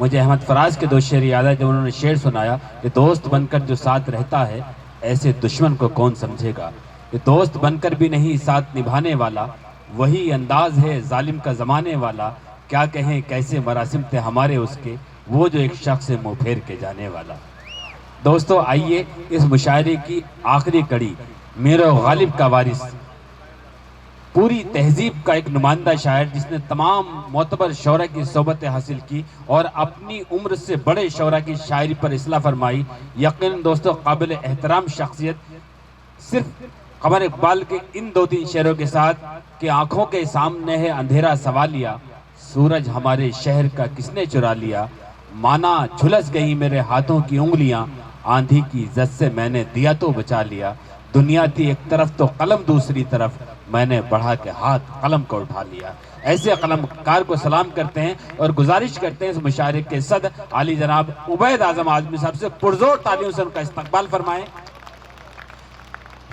مجھے احمد فراز کے دو شعر یاد ہے جب انہوں نے شعر سنایا کہ دوست بن کر جو ساتھ رہتا ہے ایسے دشمن کو کون سمجھے گا، کہ دوست بن کر بھی نہیں ساتھ نبھانے والا، وہی انداز ہے ظالم کا زمانے والا، کیا کہیں کیسے مراسم تھے ہمارے اس کے، وہ جو ایک شخص سے منہ پھیر کے جانے والا۔ دوستو آئیے اس مشاعرے کی آخری کڑی، میر غالب کا وارث، پوری تہذیب کا ایک نمائندہ شاعر جس نے تمام معتبر شعراء کی صحبت حاصل کی اور اپنی عمر سے بڑے شعراء کی شاعری پر اصلاح فرمائی، یقیناً دوستو قابل احترام شخصیت، صرف قمر اقبال کے ان دو تین شعروں کے ساتھ کہ آنکھوں کے سامنے ہے اندھیرا سوالیا، سورج ہمارے شہر کا کس نے چرا لیا، مانا جھلس گئی میرے ہاتھوں کی انگلیاں، آندھی کی زد سے میں نے دیا تو بچا لیا، دنیا تھی ایک طرف تو قلم دوسری طرف، میں نے بڑھا کے ہاتھ قلم کو اٹھا لیا۔ ایسے قلم کار کو سلام کرتے ہیں اور گزارش کرتے ہیں اس مشاعرے کے صدر عالی جناب عبید اعظم اعظمی صاحب سے پرزور تالیوں سے ان کا استقبال فرمائیں۔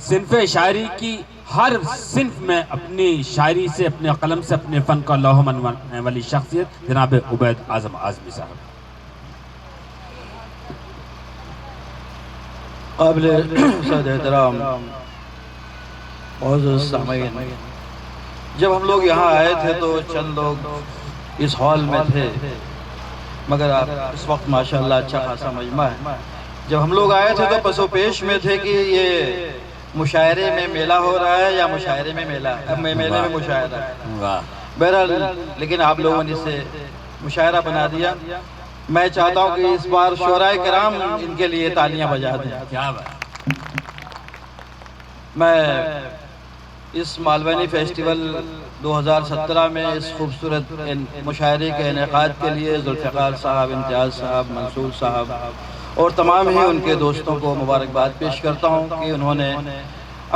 صنف شاعری کی ہر صنف میں اپنی شاعری سے، اپنے قلم سے، اپنے فن کا لوح منوانے والی شخصیت جناب عبید اعظم اعظمی صاحب۔ قابل صد احترام معزز سامعین، جب ہم لوگ یہاں آئے تھے تو چند لوگ اس ہال میں تھے، مگر اس وقت ماشاءاللہ اچھا خاصا مجمع ہے۔ جب ہم لوگ آئے تھے تو پس و پیش میں تھے کہ یہ مشاعرے میں میلہ ہو رہا ہے یا مشاعرے میں میلہ، اب میلے میں مشاعرہ ہے۔ بہرحال لیکن آپ لوگوں نے اسے مشاعرہ بنا دیا۔ میں چاہتا ہوں کہ اس بار شعراء کرام ان کے لیے تالیاں بجا دیں۔ کیا بات! میں اس مالونی فیسٹیول 2017 میں اس خوبصورت مشاعرے کے انعقاد کے لیے ذوالفقار صاحب، امتیاز صاحب، منصور صاحب اور تمام ہی ان کے دوستوں کو مبارکباد پیش کرتا ہوں کہ انہوں نے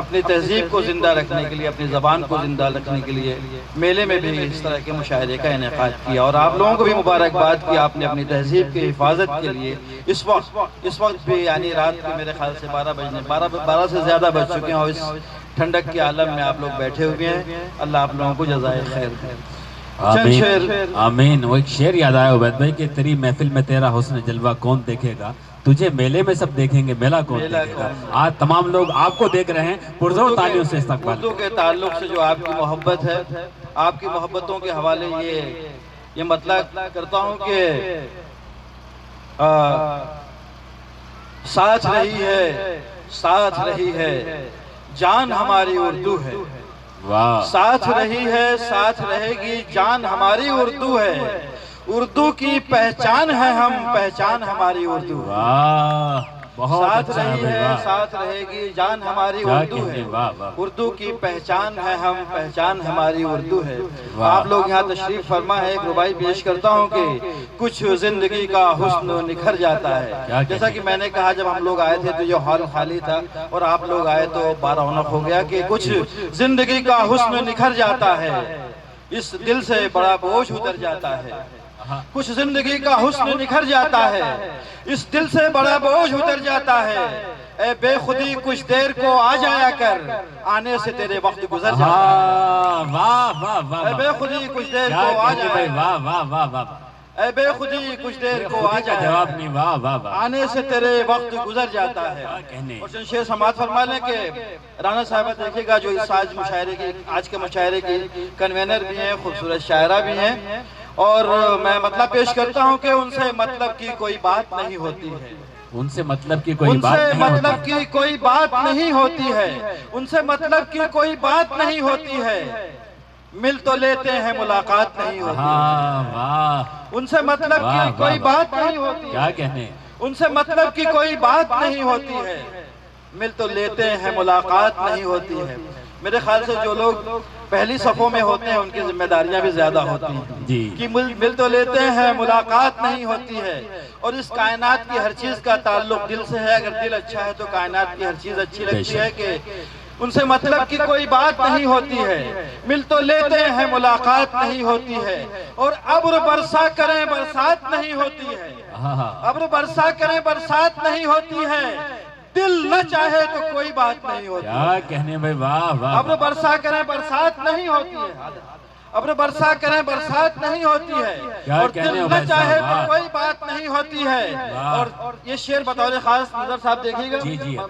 اپنی تہذیب کو زندہ رکھنے کے لیے، اپنی زبان کو زندہ رکھنے کے لیے میلے میں بھی اس طرح کے مشاعرے کا انعقاد کیا، اور آپ لوگوں کو بھی مبارکباد کہ آپ نے اپنی تہذیب کی حفاظت کے لیے اس وقت بھی یعنی رات کے میرے خیال سے 12 سے زیادہ بج چکے ہیں اور اس ٹھنڈک کے عالم میں آپ لوگ بیٹھے ہوئے ہیں۔ اللہ آپ لوگوں کو جزائے خیر دے۔ آمین آمین۔ وہ ایک شعر یاد آیا عبید بھائی کہ تیری محفل میں تیرا حسن جلوہ کون دیکھے گا، تجھے میلے میں سب دیکھیں گے، میلہ کون دیکھے گا۔ آج تمام لوگ آپ کو دیکھ رہے ہیں، پرزور تالیوں سے استقبال۔ اردو کے تعلق سے جو آپ کی محبت ہے، آپ کی محبتوں کے حوالے یہ مطلب کرتا ہوں کہ ساتھ رہی ہے جان ہماری اردو ہے، ساتھ رہی ہے ساتھ رہے گی جان ہماری اردو ہے، اردو کی پہچان ہے ہم، پہچان ہماری اردو ہے۔ ساتھ رہی ہے ساتھ رہے گی جان ہماری اردو ہے، اردو کی پہچان ہے ہم، پہچان ہماری اردو ہے۔ آپ لوگ یہاں تشریف فرما ہے، ایک ربائی پیش کرتا ہوں کہ کچھ زندگی کا حسن نکھر جاتا ہے۔ جیسا کہ میں نے کہا جب ہم لوگ آئے تھے تو یہ ہال خالی تھا اور آپ لوگ آئے تو 12 ہو گیا کہ کچھ زندگی کا حسن نکھر جاتا ہے، اس دل سے بڑا بوجھ اتر جاتا ہے، کچھ زندگی کا حسن نکھر جاتا ہے، اس دل سے بڑا بوجھ اتر جاتا ہے، اے بے خودی کچھ دیر کو آ جایا کر، آنے سے تیرے وقت گزر جاتا ہے، اے بے خودی کچھ دیر کو آ جایا، اے بے خودی کچھ دیر کو آ جایا، آنے سے تیرے وقت گزر جاتا ہے۔ اور شمشیر سماعت فرما لیں کہ رانا صاحبہ دیکھے گا جو اس آج کے مشاعرے کی کنوینر بھی ہیں، خوبصورت شاعرہ بھی ہیں، اور میں مطلب پیش کرتا ہوں کہ ان سے مطلب کی کوئی بات نہیں ہوتی ہے، ان سے مطلب کی کوئی بات نہیں ہوتی، ان سے مطلب کی کوئی بات نہیں ہوتی ہے، ان سے مطلب کی کوئی بات نہیں ہوتی ہے، مل تو لیتے ہیں ملاقات نہیں ہوتی ہے، ان سے مطلب کی کوئی بات نہیں ہوتی ہے، کیا کہنے، ان سے مطلب کی کوئی بات نہیں ہوتی ہے، مل تو لیتے ہیں ملاقات نہیں ہوتی ہے۔ میرے خیال سے جو لوگ پہلی صفوں میں ہوتے ہیں ان کی ذمہ داریاں بھی زیادہ ہوتی ہیں کہ مل تو لیتے ہیں ملاقات نہیں ہوتی ہے، اور اس کائنات کی ہر چیز کا تعلق دل سے ہے، اگر دل اچھا ہے تو کائنات کی ہر چیز اچھی لگتی ہے، کہ ان سے مطلب کی کوئی بات نہیں ہوتی ہے، مل تو لیتے ہیں ملاقات نہیں ہوتی ہے، اور ابر برسا کریں برسات نہیں ہوتی ہے، ابر برسا کریں برسات نہیں ہوتی ہے، دل نہ چاہے تو کوئی بات نہیں ہوتی ہے، کیا کہنے بھائی، واہ واہ، ابر برسا کریں برسات نہیں ہوتی ہے، ابر برسا کریں برسات نہیں ہوتی ہے اور دل نہ چاہے تو کوئی بات نہیں ہوتی ہے. اور یہ شعر بطور خاص نظر صاحب دیکھیے گا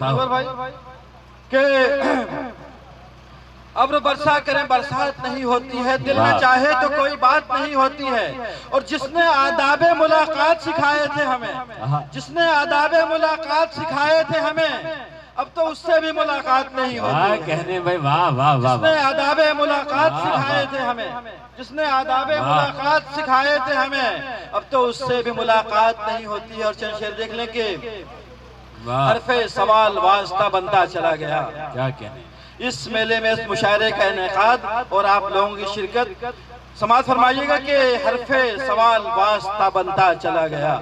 منور بھائی کہ ابر برسا کریں برسات نہیں ہوتی ہے, دل نہ چاہے تو کوئی بات نہیں ہوتی ہے. اور جس نے آداب ملاقات سکھائے تھے ہمیں, جس نے آداب ملاقات سکھائے تھے ہمیں, اب تو اس سے بھی ملاقات نہیں ہوتی. کہنے بھائی واہ واہ واہ. جس نے آداب ملاقات سکھائے تھے ہمیں, جس نے آداب ملاقات سکھائے تھے ہمیں, اب تو اس سے بھی ملاقات نہیں ہوتی ہے. اور چند شعر دیکھ لیں کہ حرف سوال واسطہ بنتا چلا گیا. کیا کہنے اس میلے میں اس مشاعرے کا انعقاد اور آپ لوگوں کی شرکت سماعت فرمائیے گا کہ حرف سوال واسطہ بنتا چلا گیا.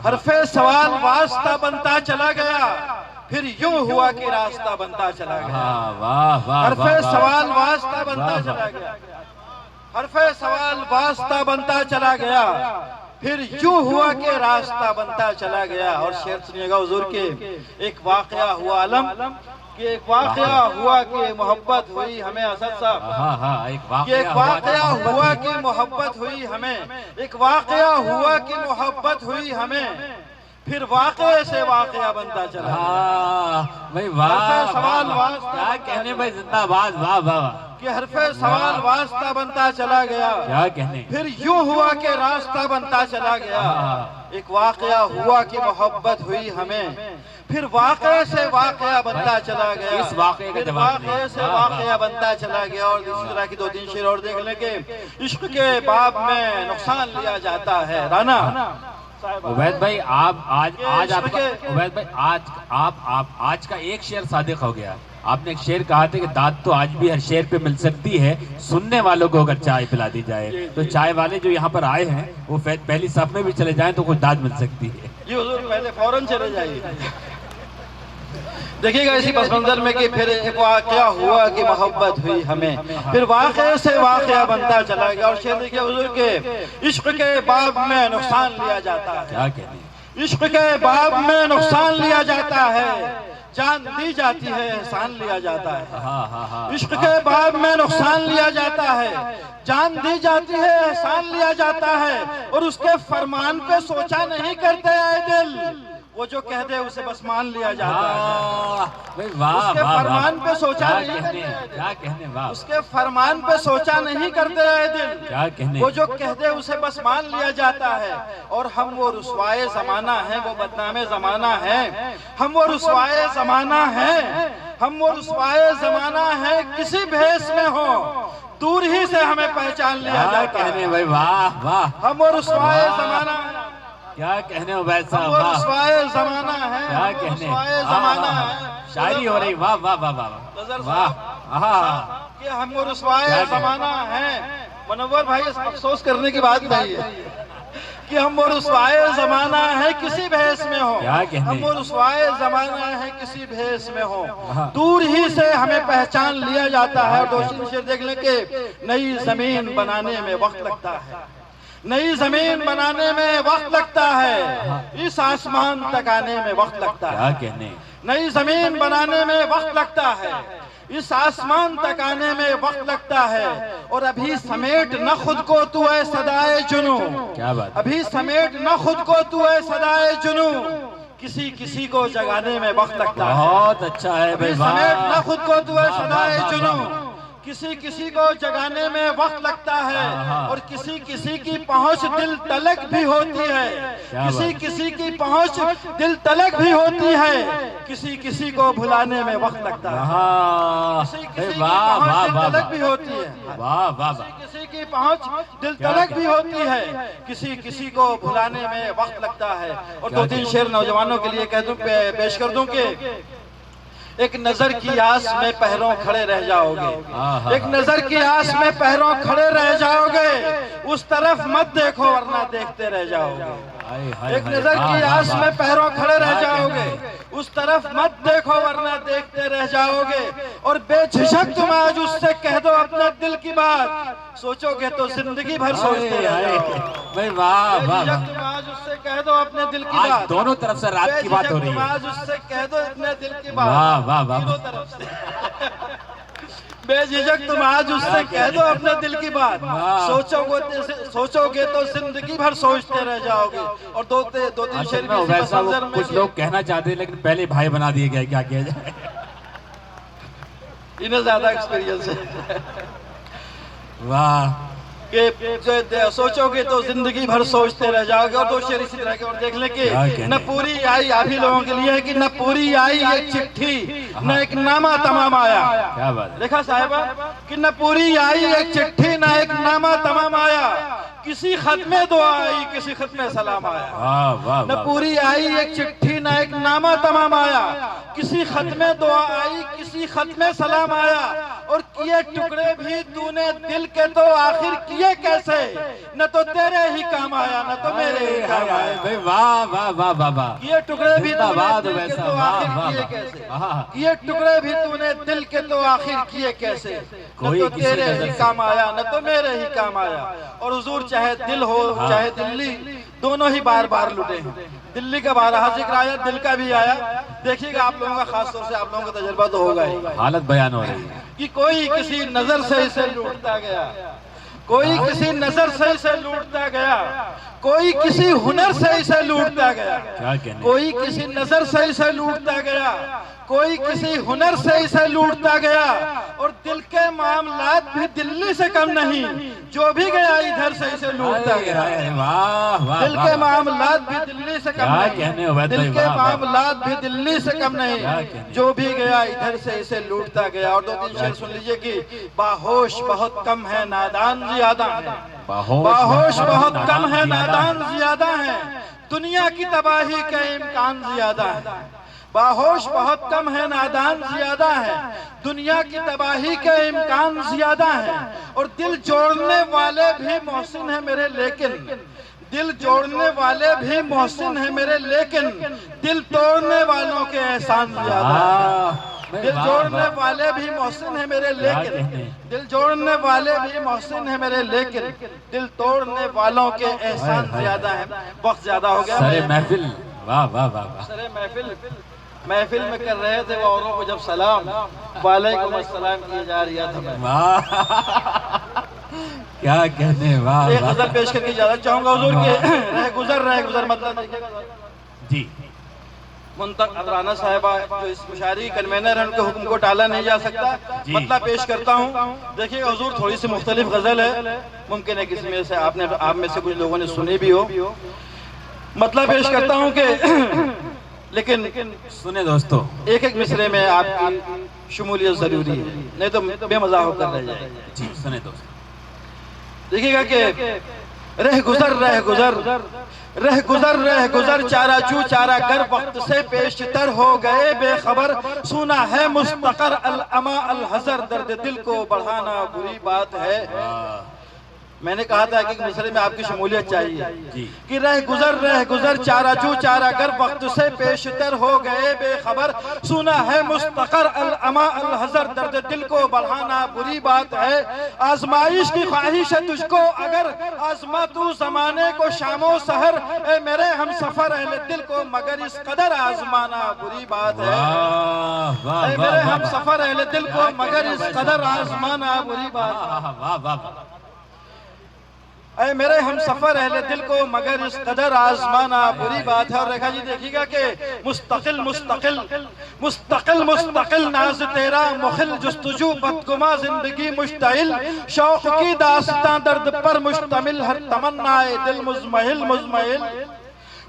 حرف سوال واسطہ بنتا چلا گیا, پھر یوں ہوا کہ راستہ بنتا چلا گیا. حرف سوال واسطہ بنتا چلا گیا, حرف سوال واسطہ بنتا چلا گیا, پھر یوں ہوا کہ راستہ بنتا چلا گیا. اور شعر سنیے گا حضور کے ایک واقعہ ہوا علم, کہ ایک واقعہ ہوا کہ محبت ہوئی ہمیں اسد صاحب, کہ ایک واقعہ ہوا کہ محبت ہوئی ہمیں, ایک واقعہ ہوا کہ محبت ہوئی ہمیں, پھر واقعے سے واقعہ بنتا چلا. بھائی واہ سوال واسطہ, کیا کہنے بھائی زندہ باد, واہ واہ. کہ حرف سوال واسطہ بنتا چلا گیا, کیا کہنے, پھر یوں ہوا کہ راستہ بنتا چلا گیا. ایک واقعہ ہوا کہ محبت ہوئی ہمیں, پھر واقعے سے واقعہ بنتا چلا گیا. اس واقعے کا جواب نہیں, واقعے سے واقعہ بنتا چلا گیا. اور اسی طرح کی دو تین شعر اور دیکھ لیں کہ عشق کے باب میں نقصان لیا جاتا ہے. رانا عبید بھائی آپ آج آپ عبید بھائی آج کا ایک شعر صادق ہو گیا. آپ نے ایک شعر کہا تھا کہ داد تو آج بھی ہر شعر پہ مل سکتی ہے, سننے والوں کو اگر چائے پلا دی جائے. تو چائے والے جو یہاں پر آئے ہیں وہ پہلی صف میں بھی چلے جائیں تو کچھ داد مل سکتی ہے. جی حضور پہلے فوراً چلے جائیے. دیکھیے گا اسی پس منظر میں کہ پھر ایک واقعہ ہوا کہ محبت ہوئی ہمیں, پھر واقعے سے واقعہ بنتا چلا گیا. اور شعر دیکھیے حضور کے عشق کے باب میں نقصان لیا جاتا ہے. کیا کہنے, عشق کے باب میں نقصان لیا جاتا ہے, جان دی جاتی ہے احسان لیا جاتا ہے. عشق کے باب میں نقصان لیا جاتا ہے, جان دی جاتی ہے احسان لیا جاتا ہے. اور اس کے فرمان پہ سوچا نہیں کرتے اے دل, وہ جو کہہ دے اسے بس مان لیا جاتا ہے. اس کے فرمان پہ سوچا نہیں کرتے, اس کے فرمان پہ سوچا نہیں کرتے اے دل, وہ جو کہہ دے اسے بس مان لیا جاتا ہے. اور ہم وہ رسوائے زمانہ ہیں, وہ بدنام زمانہ ہیں, ہم وہ رسوائے زمانہ ہیں, ہم وہ رسوائے زمانہ ہیں, کسی بھیس میں ہو دور ہی سے ہمیں پہچان لیا جاتا ہے. بھائی واہ واہ, ہم وہ رسوائے زمانہ ہیں, کیا کہنے عبید صاحب, وہ رسوائے زمانہ ہے, کیا کہنے, رسوائے زمانہ ہے. شاعری ہو رہی, واہ واہ واہ واہ واہ. کہ ہم وہ رسوائے زمانہ ہیں. منور بھائی افسوس کرنے کی بات نہیں ہے کہ ہم وہ رسوائے زمانہ ہے کسی بھیس میں ہو, ہم وہ رسوائے زمانہ ہے کسی بھیس میں ہو, دور ہی سے ہمیں پہچان لیا جاتا ہے. اور دوسری شعر دیکھ لیں کہ نئی زمین بنانے میں وقت لگتا ہے, نئی زمین بنانے میں وقت لگتا ہے, اس آسمان تک آنے میں وقت لگتا ہے. نئی زمین بنانے میں وقت لگتا ہے, اس آسمان تک آنے میں وقت لگتا ہے. اور ابھی سمیٹ نہ خود کو تو اے صدائے جنوں, ابھی سمیٹ نہ خود کو تو اے صدائے جنوں, کسی کسی کو جگانے میں وقت لگتا ہے. بہت اچھا ہے, ابھی سمیٹ نہ خود کو تو اے صدائے جنوں, کسی کسی کو جگانے میں وقت لگتا ہے. اور کسی کسی کی پہنچ دل تلک بھی ہوتی ہے, کسی کسی کی پہنچ دل تلک بھی ہوتی ہے, کسی کسی کو بھلانے میں وقت لگتا ہے. کسی کسی کی پہنچ دل تلک بھی ہوتی ہے, کسی کی پہنچ دل تلک بھی ہوتی ہے, کسی کسی کو بھلانے میں وقت لگتا ہے. اور دو تین شعر نوجوانوں کے لیے کہہ دوں, پیش کر دوں کہ ایک نظر کی آس میں پہروں کھڑے رہ جاؤ گے, ایک نظر کی آس میں پہروں کھڑے رہ جاؤ گے, اس طرف مت دیکھو ورنہ دیکھتے رہ جاؤ گے. ایک نظر کی آس میں پہروں کھڑے رہ جاؤ گے, اس طرف مت دیکھو ورنہ دیکھتے رہ جاؤ گے. اور بے جھجک تم آج اس سے کہہ دو اپنے دل کی بات, سوچو گے تو زندگی بھر سوچتے رہ جاؤ گے. بے جھجک تم آج اس سے کہہ دو اپنے دل کی بات, دونوں طرف سے رات کی بات ہو رہی ہے. تم آج اس سے کہہ دو اپنے دل کی بات, دونوں طرف سے. بے جھجک تم آج اس سے کہہ دو اپنے دل کی بات، سوچو گے تو زندگی بھر سوچتے رہ جاؤ گے۔ اور دو تین شعر بھی اسی ویسا منظر میں کچھ لوگ کہنا چاہتے ہیں لیکن پہلے بھائی بنا دیے گئے، کیا کیا جائے؟ انہیں زیادہ ایکسپیرینس ہے۔ واہ، کہ سوچو گے تو زندگی بھر سوچتے رہ جاؤ گے۔ اور دو شعر اسی طرح کے اور دیکھ لیں کہ نہ پوری آئی، آپ ہی لوگوں کے لیے ہے کہ نہ پوری آئی ایک چٹھی، نہ ایک نامہ تمام آیا۔ کیا بات ہے! دیکھا صاحبہ کہ نہ پوری آئی ایک چٹھی، نہ ایک نامہ تمام آیا، کسی ختم دعا آئی، کسی ختم سلام آیا۔ واہ واہ نہ پوری آئی ایک چٹھی، نہ ایک نامہ تمام آیا، کسی ختم دعا آئی، کسی ختم سلام آیا۔ اور کیے ٹکڑے بھی تو نے دل کے تو آخر کیے کیسے، نہ تو تیرے ہی کام آیا، نہ تو میرے ہی کام آیا۔ واہ واہ واہ واہ واہ! کیے ٹکڑے بھی تو نے دل کے تو آخر کیے کیسے، کیے ٹکڑے بھی تو نے دل کے تو آخر کیے کیسے، نہ تو تیرے ہی کام آیا، نہ تو میرے ہی کام آیا۔ اور حضور چاہے دل ہو چاہے دلی، دونوں ہی بار بار لٹے ہیں۔ دلی کا بارہا ذکر آیا، دل کا بھی آیا۔ دیکھیے گا آپ لوگوں کا، خاص طور سے آپ لوگوں کا تجربہ تو ہوگا ہی، حالت بیان ہو رہی ہے کہ کوئی کسی نظر سے اسے لوٹتا گیا، کوئی کسی نظر سے اسے لوٹتا گیا، کوئی کسی ہنر سے اسے لوٹتا گیا، کیا کہنے! کوئی کسی نظر سے اسے لوٹتا گیا، کوئی کسی ہنر سے اسے لوٹتا گیا۔ اور دل کے معاملات بھی دلی سے کم نہیں، جو بھی گیا ادھر سے اسے لوٹتا گیا۔ واہ واہ! دل کے معاملات بھی دلی سے کم کیا کہنے نہیں، عبید دل بھائی، کے واہ واہ! معاملات بھی دلی سے کم کیا نہیں، کہنے! جو بھی گیا ادھر سے اسے لوٹتا گیا۔ اور دو تین شعر سن لیجئے کہ باہوش بہت کم ہے نادان زیادہ ہے، باہوش بہت کم ہے نادان زیادہ ہے، دنیا کی تباہی کا امکان زیادہ ہے۔ باہوش بہت کم ہے نادان زیادہ ہے، دنیا کی تباہی کا امکان زیادہ ہے۔ اور دل جوڑنے والے بھی محسن ہیں میرے لیکن، دل جوڑنے والے بھی محسن ہیں میرے لیکن، دل توڑنے والوں کے احسان زیادہ ہے۔ دل جوڑنے والے بھی محسن ہیں میرے لیکن، دل جوڑنے والے بھی محسن ہیں میرے لیکن، دل توڑنے والوں کے احسان زیادہ ہیں۔ وقت زیادہ ہو گیا۔ سرے محفل، واہ واہ واہ واہ! سرے محفل میں کر رہے تھے وہ اوروں کو جب سلام، وعلیکم السلام کیے جا رہا تھا میں۔ واہ! کیا کہنے! واہ ایک واہ! غزل پیش کر کے اجازت چاہوں گا حضور کے، رہ گزر مطلب دیکھیے گا جی، منتق ادرانہ صاحبہ جو اس مشاعری کنوینر ہیں، ان کے حکم کو ٹالا نہیں جا سکتا۔ مطلب پیش کرتا ہوں، دیکھیے حضور تھوڑی سی مختلف غزل ہے، ممکن ہے کسی میں سے آپ میں سے کچھ لوگوں نے سنی بھی ہو۔ مطلب پیش کرتا ہوں کہ لیکن سنیں دوستو، ایک ایک مصرے میں آپ کی شمولیت ضروری ہے، نہیں تو بے مزہ ہو کر رہ جائے گا۔ جی سنیں دوستو، دیکھیے گا کہ رہ گزر چارہ چو چارہ گر، وقت سے پیشتر ہو گئے بے خبر، سنا ہے مستقر العما الحذر، درد دل کو بڑھانا بری بات ہے۔ میں نے کہا تھا کہ ایک مصرے میں آپ کی شمولیت چاہیے کہ رہ گزر چارہ چو چارہ گر، وقت سے پیشتر ہو گئے بے خبر، سنا ہے مستقر العما الحذر، درد دل کو بڑھانا بری بات ہے۔ آزمائش کی خواہش ہے تجھ کو اگر، آزما تو زمانے کو شام و سحر، اے میرے ہم سفر اہل دل کو مگر اس قدر آزمانا بری بات ہے۔ اے میرے ہم سفر اہل دل کو مگر اس قدر آزمانا بری بات ہے۔ اے میرے ہم سفر اہل دل کو مگر اس قدر آزمانا بری بات ہے۔ اور ریکھا جی دیکھیے گا کہ مستقل ناز تیرا مخل، جستجو بدگما زندگی مشتعل، شوق کی داستاں درد پر مشتمل، ہر تمنا دل مزمحل۔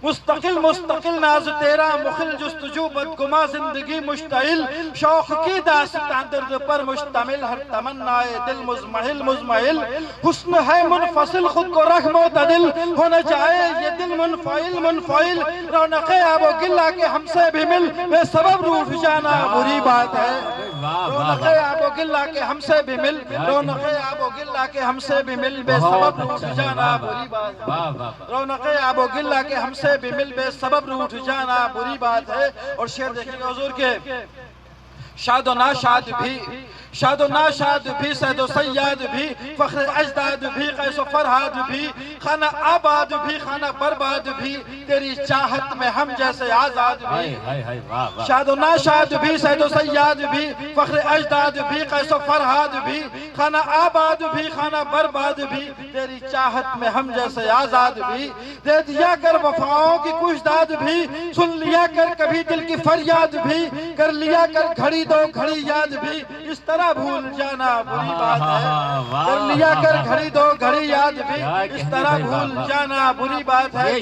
مستقل ناز تیرا مخل، جستجو بدگما زندگی مشتعل، شوق کی داستاں درد پر مشتمل، ہر تمنا دل مزمحل۔ حسن ہے منفصل خود کو رکھ معتدل، ہونا چاہے یہ دل منفعل، رونق آب و گلہ کے ہم سے بھی مل، بے سبب روٹھ جانا بری بات ہے۔ رونق آب و گلہ کے ہم سے بھی مل، رونق آب و گلہ کے ہم سے بھی مل، بے سبب روٹھ جانا بری بات ہے۔ رونق آب و گلہ کے ہم سے بھی مل، بے سبب روٹھ جانا بری بات ہے۔ اور شعر دیکھیں گے حضور کے، شاد و ناشاد بھی شاد و ناشاد بھی سید و سیاد بھی فخر اجداد بھی قیس و فرہاد بھی خانہ آباد بھی خانہ برباد بھی تیری چاہت میں ہم جیسے آزاد بھی شاد و ناشاد بھی سید و سیاد بھی فخر اجداد بھی قیس و فرہاد بھی خانہ آباد بھی خانہ برباد بھی تیری چاہت میں ہم جیسے آزاد بھی دے دیا کر وفاؤں کی کچھ داد بھی سن لیا کر کبھی دل کی فریاد بھی کر لیا کر گھڑی دو گھڑی یاد بھی اس طرح بھول جانا بری بات ہے کر لیا کر گھڑی دو گھڑی یاد بھی اس طرح بھول جانا بری بات ہے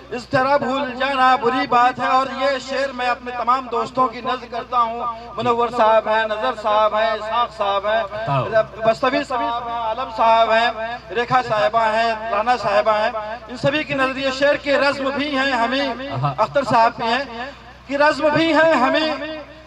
اس طرح بھول جانا بری بات ہے اور یہ شعر میں اپنے تمام دوستوں کی نظر کرتا ہوں منور صاحب ہیں نظر صاحب ہیں اسحاق صاحب ہیں بستوی صاحب ہیں عالم صاحب ہیں ریکھا صاحبہ ہیں رانا صاحبہ ہیں ان سبھی کی نظر یہ شعر کے رزم بھی ہیں ہمیں اختر صاحب بھی ہیں کہ رزم بھی ہیں ہمیں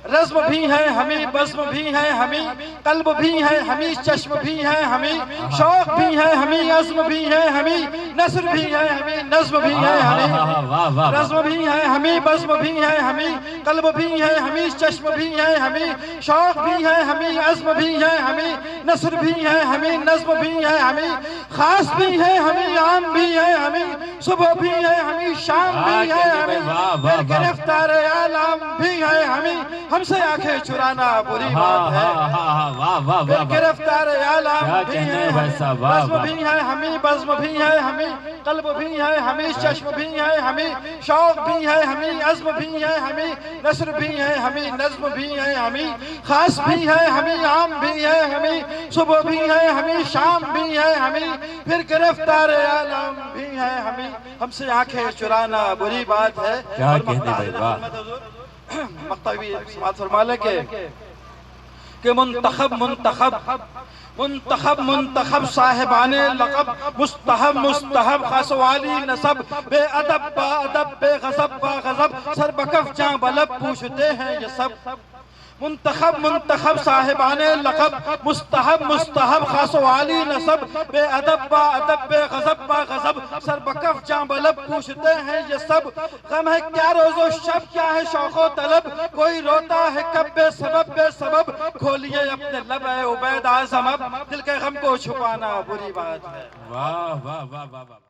رزم بھی ہے ہمیں بزم بھی ہے ہمیں قلب بھی ہے ہمیں چشم بھی ہے ہمیں شوق بھی ہے ہمیں عزم بھی ہے ہمیں نثر بھی ہے ہمیں نظم بھی ہے ہمیں رزم بھی ہے ہمیں بزم بھی ہے ہمیں قلب بھی ہے ہمیں چشم بھی ہے ہمیں شوق بھی ہے ہمیں عزم بھی ہے ہمیں نثر بھی ہے ہمیں نظم بھی ہے ہمیں خاص بھی ہے ہمیں عام بھی ہے ہمیں صبح بھی ہے ہمیں شام بھی ہے ہمیں گرفتار عالم بھی ہے ہمیں ہم سے آنکھیں چرانا بری بات ہے گرفتار عالم بھی ہے بزم بھی ہے ہمیں بزم بھی ہے ہمیں قلب بھی ہے ہمیں چشم بھی ہے ہمیں شوق بھی ہے ہمیں عزم بھی ہے ہمیں نثر بھی ہے ہمیں نظم بھی ہے ہمیں خاص بھی ہے ہمیں عام بھی ہے ہمیں صبح بھی ہے ہمیں شام بھی ہے ہمیں پھر گرفتار عالم بھی ہے ہمیں ہم سے آنکھیں چرانا بری بات ہے کیا کہنے بھائی واہ مقتبی سماعت فرما لے کہ منتخب منتخب منتخب منتخب صاحبان لقب مستحب مستحب خاص والی نسب بے ادب با ادب بے غضب با غضب سر بکف جاں بلب پوچھتے ہیں یہ سب منتخب منتخب صاحبان لقب مستحب مستحب خاص والی نسب بے ادب با ادب بے غضب با غضب سر بکف جاں بلب پوچھتے ہیں یہ سب غم ہے کیا روز و شب کیا ہے شوق و طلب کوئی روتا ہے کب بے سبب کھولیے اپنے لب اے عبید اعظم اب دل کے غم کو چھپانا بری بات ہے واہ واہ واہ واہ